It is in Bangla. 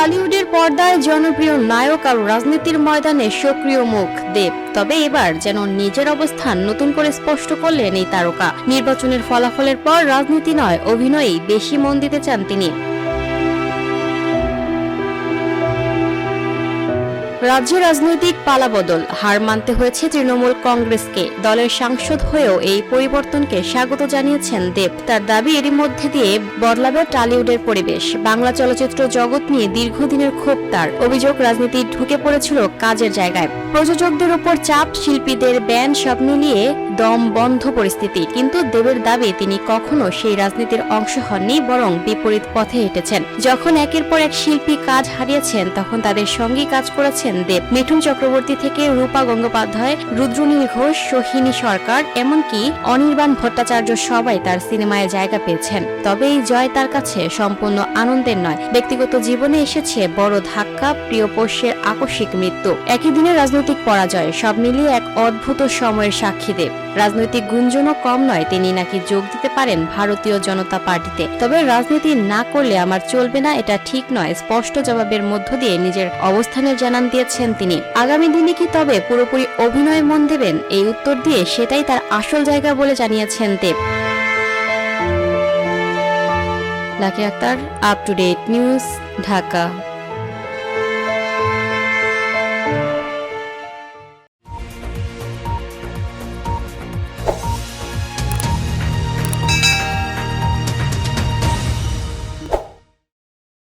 টলিউডের পর্দায় জনপ্রিয় নায়ক আর রাজনীতির ময়দানে সক্রিয় মুখ দেব। তবে এবার যেন নিজের অবস্থান নতুন করে স্পষ্ট করলেন এই তারকা। নির্বাচনের ফলাফলের পর রাজনীতি নয়, অভিনয়েই বেশি মন দিতে চান তিনি। রাজ্যে রাজনৈতিক পালাবদল, হার মানতে হয়েছে তৃণমূল কংগ্রেসকে। দলের সাংসদ হয়েও এই পরিবর্তনকে স্বাগত জানিয়েছেন দেব। তার দাবি, এরই মধ্যে দিয়ে বদলাবে টলিউডের পরিবেশ। বাংলা চলচ্চিত্র জগৎ নিয়ে দীর্ঘদিনের ক্ষোভ তার। অভিযোগ, রাজনীতি ঢুকে পড়েছিল কাজের জায়গায়। প্রযোজকদের উপর চাপ, শিল্পীদের ব্যান, সব মিলিয়ে দম বন্ধ পরিস্থিতি। কিন্তু দেবের দাবি, তিনি কখনো সেই রাজনীতির অংশ হননি, বরং বিপরীত পথে হেঁটেছেন। যখন একের পর এক শিল্পী কাজ হারিয়েছেন, তখন তাদের সঙ্গেই কাজ করেছেন দেব। মিঠুন চক্রবর্তী থেকে রূপা গঙ্গোপাধ্যায়, রুদ্রনীল ঘোষ, সোহিনী সরকার, এমনকি অনির্বাণ ভট্টাচার্য সবাই তার সিনেমায় জায়গা পেয়েছেন। তবে এই জয় তার কাছে সম্পূর্ণ আনন্দের নয়। ব্যক্তিগত জীবনে এসেছে বড় ধাক্কা, প্রিয় পোষ্যের আকস্মিক মৃত্যু, একই দিনে রাজনৈতিক পরাজয়, সব মিলিয়ে এক অদ্ভুত সময়ের সাক্ষী দেব। রাজনৈতিক গুঞ্জনও কম নয়, তিনি নাকি যোগ দিতে পারেন ভারতীয় জনতা পার্টিতে। তবে রাজনীতি না করলে আমার চলবে না, এটা ঠিক নয়, স্পষ্ট জবাবের মধ্য দিয়ে নিজের অবস্থানের জানান দিয়েছেন তিনি। আগামী দিনে কি তবে পুরোপুরি অভিনয়ে মন দেবেন? এই উত্তর দিয়ে সেটাই তার আসল জায়গা বলে জানিয়েছেন Dev. Lucky Akter, up to date news, Dhaka.